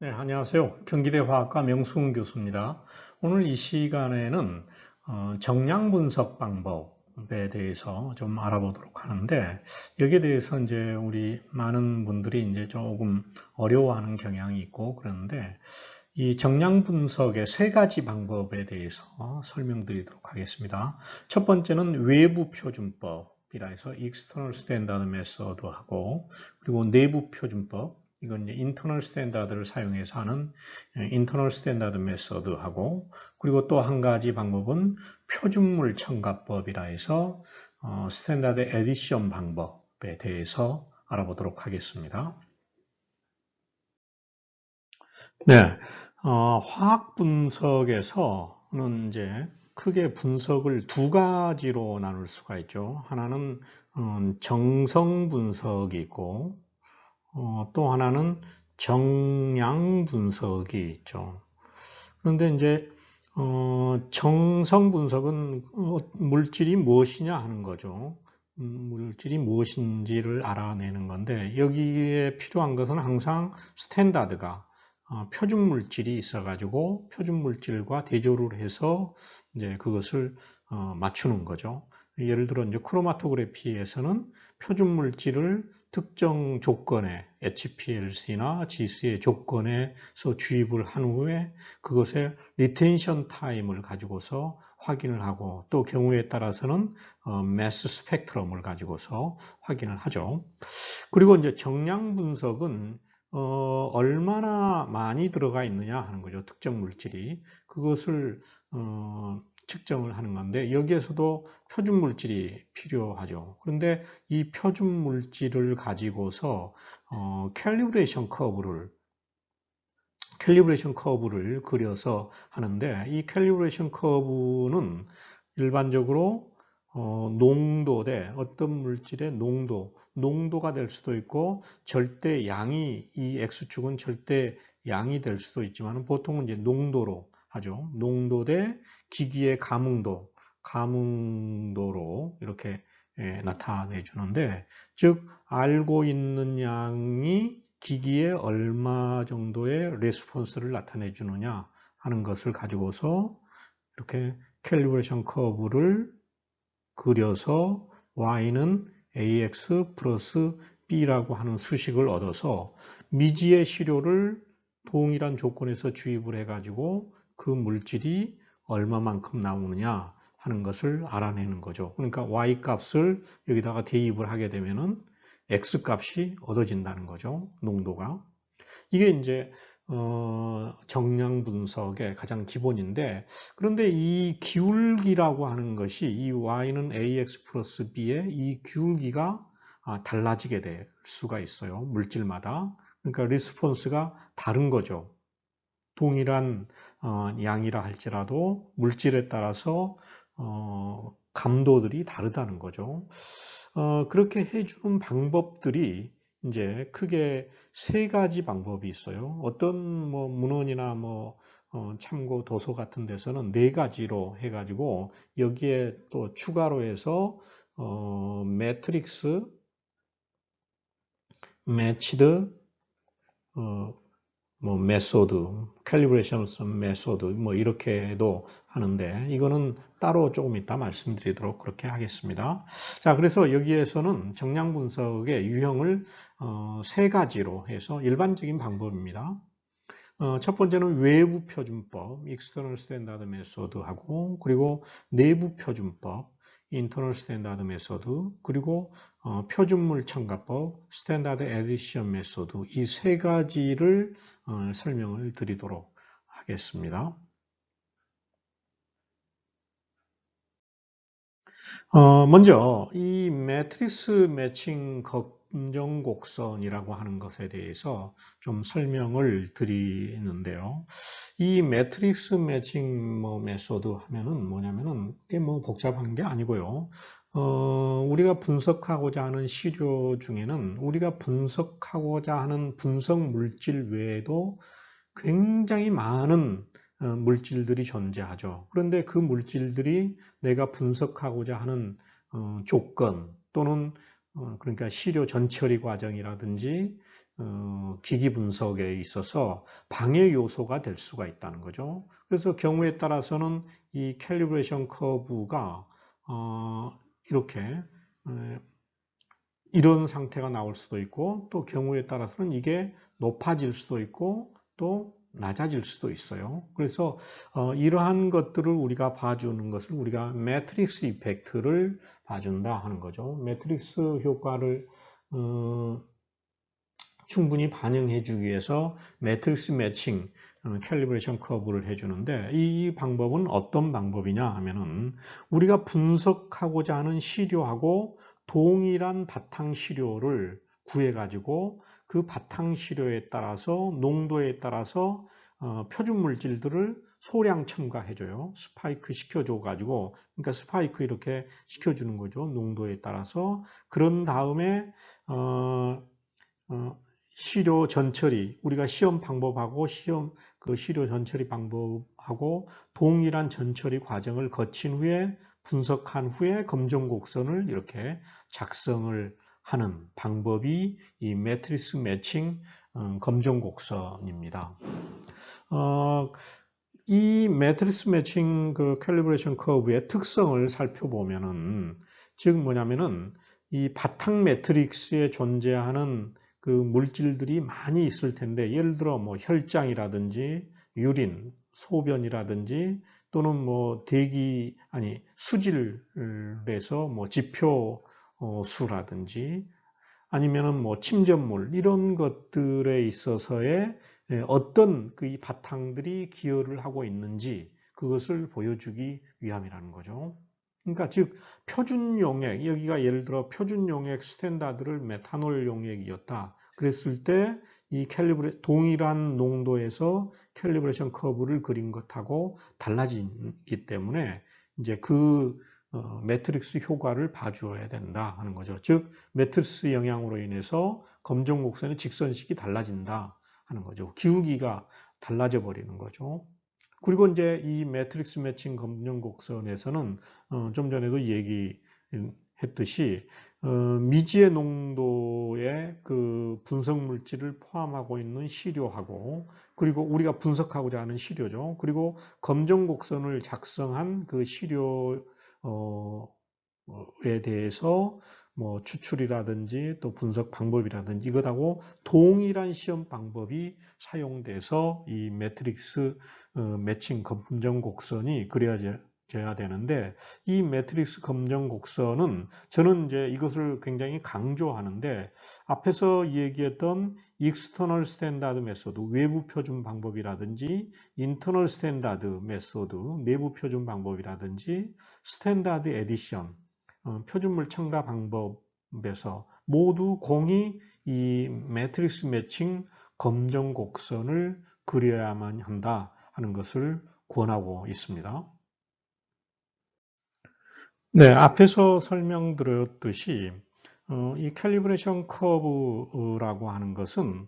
네, 안녕하세요. 경기대 화학과 명승훈 교수입니다. 오늘 이 시간에는 정량 분석 방법에 대해서 좀 알아보도록 하는데, 여기에 대해서 이제 우리 많은 분들이 이제 조금 어려워하는 경향이 있고 그러는데, 이 정량 분석의 세 가지 방법에 대해서 설명드리도록 하겠습니다. 첫 번째는 외부 표준법이라 해서 External Standard Method하고, 그리고 내부 표준법, 이건 이제 인터널 스탠다드를 사용해서 하는 인터널 스탠다드 메서드하고, 그리고 또 한 가지 방법은 표준물 첨가법이라 해서 스탠다드 에디션 방법에 대해서 알아보도록 하겠습니다. 네, 화학 분석에서는 이제 크게 분석을 두 가지로 나눌 수가 있죠. 하나는 정성 분석이 있고, 또 하나는 정량 분석이 있죠. 그런데 이제 정성 분석은 물질이 무엇이냐 하는 거죠. 물질이 무엇인지를 알아내는 건데, 여기에 필요한 것은 항상 스탠다드가 표준 물질이 있어가지고 표준 물질과 대조를 해서 이제 그것을 맞추는 거죠. 예를 들어 이제 크로마토그래피에서는 표준 물질을 특정 조건에 HPLC나 지수의 조건에서 주입을 한 후에 그것의 리텐션 타임을 가지고서 확인을 하고, 또 경우에 따라서는 매스 스펙트럼을 가지고서 확인을 하죠. 그리고 이제 정량 분석은 얼마나 많이 들어가 있느냐 하는 거죠. 특정 물질이. 그것을 측정을 하는 건데, 여기에서도 표준 물질이 필요하죠. 그런데 이 표준 물질을 가지고서 캘리브레이션 커브를 그려서 하는데, 이 캘리브레이션 커브는 일반적으로 농도 대 어떤 물질의 농도가 될 수도 있고, 절대 양이, 이 X축은 절대 양이 될 수도 있지만, 보통은 이제 농도로 하죠. 농도 대 기기의 감응도로 이렇게 나타내 주는데, 즉 알고 있는 양이 기기에 얼마 정도의 레스폰스를 나타내 주느냐 하는 것을 가지고서 이렇게 캘리브레이션 커브를 그려서 y는 ax 플러스 b라고 하는 수식을 얻어서 미지의 시료를 동일한 조건에서 주입을 해가지고 그 물질이 얼마만큼 나오느냐 하는 것을 알아내는 거죠. 그러니까 y 값을 여기다가 대입을 하게 되면은 x 값이 얻어진다는 거죠. 농도가. 이게 이제 정량 분석의 가장 기본인데, 그런데 이 기울기라고 하는 것이 이 y는 ax 플러스 b의 이 기울기가 달라지게 될 수가 있어요. 물질마다. 그러니까 리스폰스가 다른 거죠. 동일한 양이라 할지라도 물질에 따라서 감도들이 다르다는 거죠. 그렇게 해주는 방법들이 이제 크게 세 가지 방법이 있어요. 어떤 뭐 문헌이나 뭐 참고 도서 같은 데서는 네 가지로 해가지고, 여기에 또 추가로 해서 매트릭스, 매치드, 뭐 메소드, 캘리브레이션 메소드 뭐 이렇게도 하는데, 이거는 따로 조금 이따 말씀드리도록 그렇게 하겠습니다. 자, 그래서 여기에서는 정량 분석의 유형을 세 가지로 해서 일반적인 방법입니다. 첫 번째는 외부 표준법, External Standard Method하고, 그리고 내부 표준법, Internal Standard Method, 그리고 표준물 첨가법, Standard Addition Method, 이 세 가지를 설명을 드리도록 하겠습니다. 먼저 이 매트리스 매칭 검정 곡선이라고 하는 것에 대해서 좀 설명을 드리는데요. 이 매트릭스 매칭 메소드 하면은 뭐냐면은 이게 뭐 복잡한 게 아니고요. 우리가 분석하고자 하는 시료 중에는 우리가 분석하고자 하는 분석 물질 외에도 굉장히 많은 물질들이 존재하죠. 그런데 그 물질들이 내가 분석하고자 하는 조건 또는 그러니까 시료 전처리 과정이라든지 기기 분석에 있어서 방해 요소가 될 수가 있다는 거죠. 그래서 경우에 따라서는 이 캘리브레이션 커브가 이렇게 이런 상태가 나올 수도 있고, 또 경우에 따라서는 이게 높아질 수도 있고 또 낮아질 수도 있어요. 그래서 이러한 것들을 우리가 봐주는 것을 우리가 매트릭스 이펙트를 봐준다 하는 거죠. 매트릭스 효과를 충분히 반영해 주기 위해서 매트릭스 매칭 캘리브레이션 커브를 해주는데, 이 방법은 어떤 방법이냐 하면은 우리가 분석하고자 하는 시료하고 동일한 바탕 시료를 구해 가지고 그 바탕 시료에 따라서 농도에 따라서 표준 물질들을 소량 첨가해 줘요. 스파이크 시켜줘 가지고, 그러니까 스파이크 이렇게 시켜주는 거죠. 농도에 따라서. 그런 다음에 시료 전처리, 우리가 시험 방법하고 그 시료 전처리 방법하고 동일한 전처리 과정을 거친 후에 분석한 후에 검정 곡선을 이렇게 작성을 하는 방법이 이 매트릭스 매칭 검정 곡선입니다. 이 매트릭스 매칭 그 캘리브레이션 커브의 특성을 살펴보면은, 즉 뭐냐면은 이 바탕 매트릭스에 존재하는 그 물질들이 많이 있을 텐데, 예를 들어 뭐 혈장이라든지 유린, 소변이라든지 또는 뭐 수질에서 뭐 지표수라든지 아니면은 뭐 침전물, 이런 것들에 있어서의 어떤 그 이 바탕들이 기여를 하고 있는지 그것을 보여주기 위함이라는 거죠. 그러니까 즉 표준 용액, 여기가 예를 들어 표준 용액 스탠다드를 메탄올 용액이었다 그랬을 때 이 동일한 농도에서 캘리브레이션 커브를 그린 것하고 달라지기 때문에 이제 그 매트릭스 효과를 봐주어야 된다 하는 거죠. 즉 매트릭스 영향으로 인해서 검정 곡선의 직선식이 달라진다 하는 거죠. 기울기가 달라져 버리는 거죠. 그리고 이제 이 매트릭스 매칭 검정 곡선에서는 좀 전에도 얘기했듯이 미지의 농도의 그 분석 물질을 포함하고 있는 시료하고, 그리고 우리가 분석하고자 하는 시료죠. 그리고 검정 곡선을 작성한 그 시료에 대해서 뭐 추출이라든지 또 분석 방법이라든지 이것하고 동일한 시험 방법이 사용돼서 이 매트릭스 매칭 검정 곡선이 그려져야 되는데, 이 매트릭스 검정 곡선은 저는 이제 이것을 굉장히 강조하는데, 앞에서 얘기했던 익스터널 스탠다드 메소드, 외부 표준 방법이라든지 인터널 스탠다드 메소드, 내부 표준 방법이라든지 스탠다드 에디션, 표준물 첨가 방법에서 모두 공히 이 매트릭스 매칭 검정 곡선을 그려야만 한다 하는 것을 권하고 있습니다. 네, 앞에서 설명드렸듯이 이 캘리브레이션 커브라고 하는 것은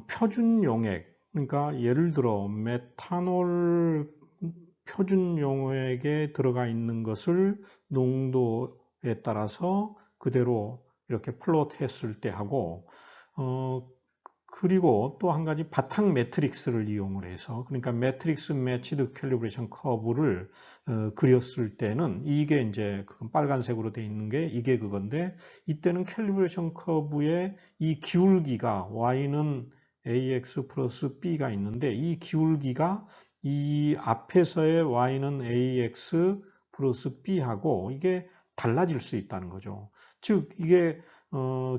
표준 용액, 그러니까 예를 들어 메탄올 표준 용액에 들어가 있는 것을 농도에 따라서 그대로 이렇게 플롯 했을 때 하고, 그리고 또 한 가지 바탕 매트릭스를 이용을 해서, 그러니까 매트릭스 매치드 캘리브레이션 커브를 그렸을 때는 이게 이제 빨간색으로 되어 있는 게 이게 그건데, 이때는 캘리브레이션 커브의 이 기울기가 y는 ax 플러스 b가 있는데, 이 기울기가 이 앞에서의 y는 ax 플러스 b하고 이게 달라질 수 있다는 거죠. 즉 이게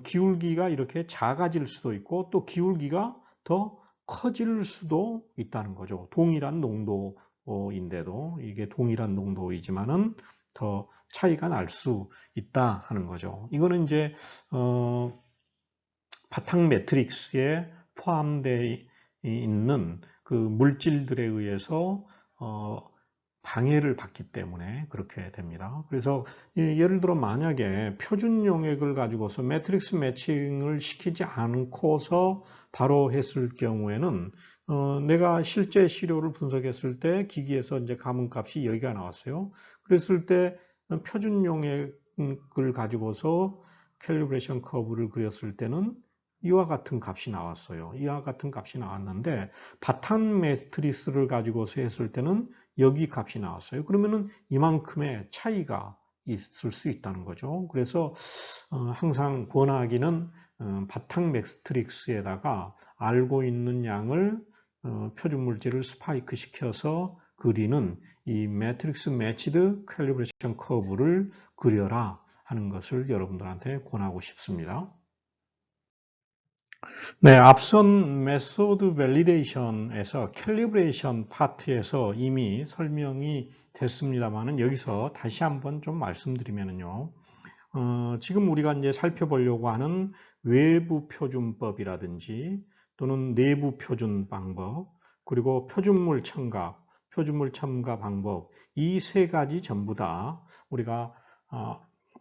기울기가 이렇게 작아질 수도 있고 또 기울기가 더 커질 수도 있다는 거죠. 동일한 농도인데도 이게 동일한 농도이지만은 더 차이가 날 수 있다 하는 거죠. 이거는 이제 바탕 매트릭스에 포함되어 있는 그 물질들에 의해서 방해를 받기 때문에 그렇게 됩니다. 그래서 예를 들어 만약에 표준 용액을 가지고서 매트릭스 매칭을 시키지 않고서 바로 했을 경우에는 내가 실제 시료를 분석했을 때 기기에서 이제 가문값이 여기가 나왔어요. 그랬을 때 표준 용액을 가지고서 캘리브레이션 커브를 그렸을 때는 이와 같은 값이 나왔어요. 이와 같은 값이 나왔는데 바탕 매트리스를 가지고서 했을 때는 여기 값이 나왔어요. 그러면은 이만큼의 차이가 있을 수 있다는 거죠. 그래서 항상 권하기는 바탕 매트릭스에다가 알고 있는 양을 표준 물질을 스파이크 시켜서 그리는 이 매트릭스 매치드 캘리브레이션 커브를 그려라 하는 것을 여러분들한테 권하고 싶습니다. 네, 앞선 메소드 밸리데이션에서 캘리브레이션 파트에서 이미 설명이 됐습니다만은 여기서 다시 한번 좀 말씀드리면요. 지금 우리가 이제 살펴보려고 하는 외부 표준법이라든지 또는 내부 표준 방법, 그리고 표준물 첨가, 표준물 첨가 방법, 이 세 가지 전부 다 우리가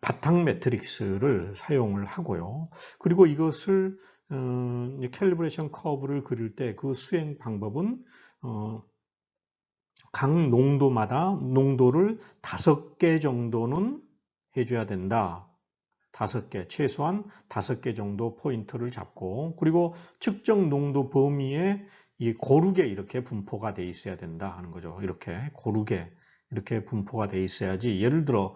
바탕 매트릭스를 사용을 하고요. 그리고 이것을 캘리브레이션 커브를 그릴 때 그 수행 방법은 각 농도마다 농도를 5개 정도는 해줘야 된다. 5개, 최소한 5개 정도 포인트를 잡고, 그리고 측정 농도 범위에 이 고르게 이렇게 분포가 돼 있어야 된다 하는 거죠. 이렇게 고르게 이렇게 분포가 돼 있어야지. 예를 들어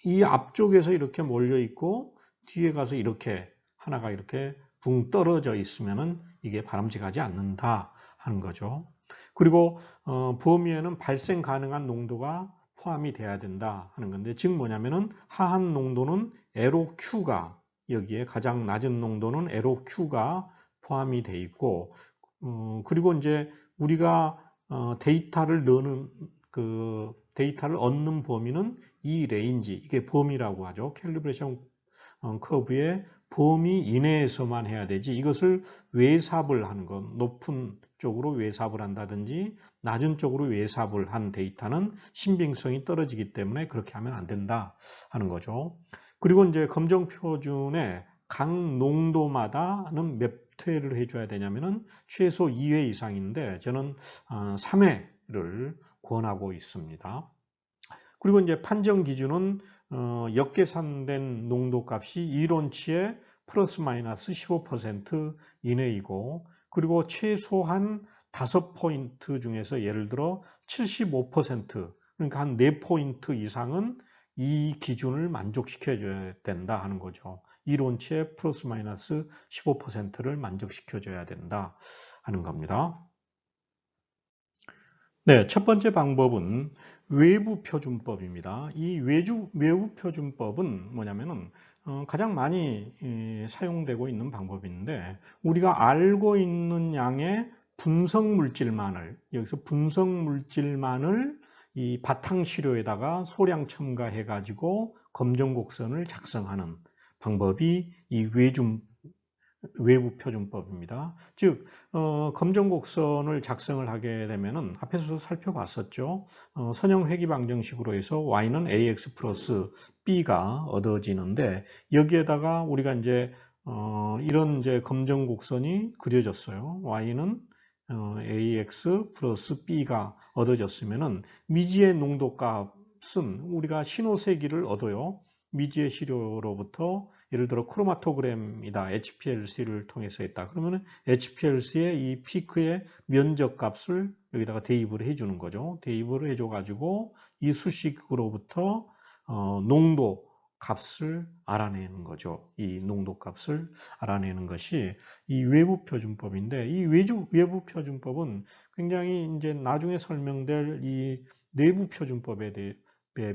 이 앞쪽에서 이렇게 몰려 있고 뒤에 가서 이렇게 하나가 이렇게 붕 떨어져 있으면은 이게 바람직하지 않는다 하는 거죠. 그리고 범위에는 발생 가능한 농도가 포함이 돼야 된다 하는 건데, 즉 뭐냐면은 하한 농도는 LOQ가 여기에 가장 낮은 농도는 LOQ가 포함이 돼 있고, 그리고 이제 우리가 데이터를 넣는 그 데이터를 얻는 범위는 이 레인지, 이게 범위라고 하죠. 캘리브레이션 커브의 범위 이내에서만 해야 되지, 이것을 외삽을 하는 건 높은 쪽으로 외삽을 한다든지 낮은 쪽으로 외삽을 한 데이터는 신빙성이 떨어지기 때문에 그렇게 하면 안 된다 하는 거죠. 그리고 이제 검정 표준의 각 농도마다는 몇 회를 해줘야 되냐면은 최소 2회 이상인데 저는 3회를 권하고 있습니다. 그리고 이제 판정 기준은 역계산된 농도 값이 이론치의 플러스 마이너스 15% 이내이고, 그리고 최소한 5포인트 중에서 예를 들어 75%, 그러니까 한 4포인트 이상은 이 기준을 만족시켜줘야 된다 하는 거죠. 이론치의 플러스 마이너스 15%를 만족시켜줘야 된다 하는 겁니다. 네, 첫 번째 방법은 외부 표준법입니다. 이 외부 표준법은 뭐냐면은 가장 많이 사용되고 있는 방법인데, 우리가 알고 있는 양의 분석 물질만을, 여기서 분석 물질만을 이 바탕 시료에다가 소량 첨가해 가지고 검정 곡선을 작성하는 방법이 이 외부 표준법입니다. 즉 검정 곡선을 작성을 하게 되면은 앞에서 살펴봤었죠. 선형 회귀 방정식으로 해서 y는 ax 플러스 b가 얻어지는데, 여기에다가 우리가 이제 이런 이제 검정 곡선이 그려졌어요. y는 ax 플러스 b가 얻어졌으면은 미지의 농도 값은 우리가 신호세기를 얻어요. 미지의 시료로부터 예를 들어 크로마토그램이다, HPLC를 통해서 했다. 그러면 HPLC의 이 피크의 면적 값을 여기다가 대입을 해주는 거죠. 대입을 해줘가지고 이 수식으로부터 농도 값을 알아내는 거죠. 이 농도 값을 알아내는 것이 이 외부 표준법인데, 이 외부 표준법은 굉장히 이제 나중에 설명될 이 내부 표준법에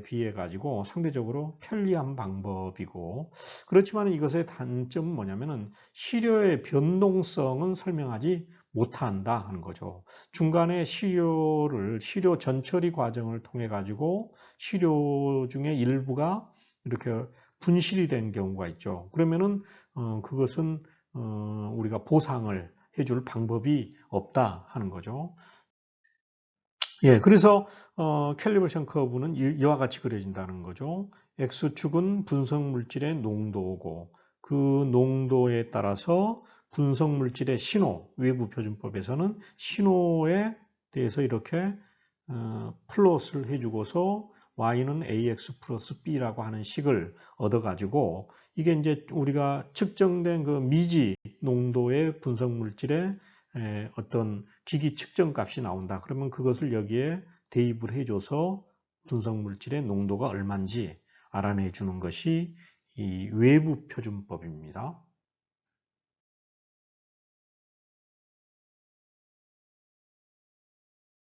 비해 가지고 상대적으로 편리한 방법이고, 그렇지만 이것의 단점은 뭐냐면은 시료의 변동성은 설명하지 못한다 하는 거죠. 중간에 시료 전처리 과정을 통해 가지고 시료 중에 일부가 이렇게 분실이 된 경우가 있죠. 그러면은 그것은 우리가 보상을 해줄 방법이 없다 하는 거죠. 예, 그래서 캘리브레이션 커브는 이와 같이 그려진다는 거죠. X축은 분석 물질의 농도고, 그 농도에 따라서 분석 물질의 신호, 외부 표준법에서는 신호에 대해서 이렇게 플롯을 해주고서 y는 ax 플러스 b라고 하는 식을 얻어가지고 이게 이제 우리가 측정된 그 미지 농도의 분석 물질의 어떤 기기 측정 값이 나온다. 그러면 그것을 여기에 대입을 해줘서 분석 물질의 농도가 얼마인지 알아내 주는 것이 이 외부 표준법입니다.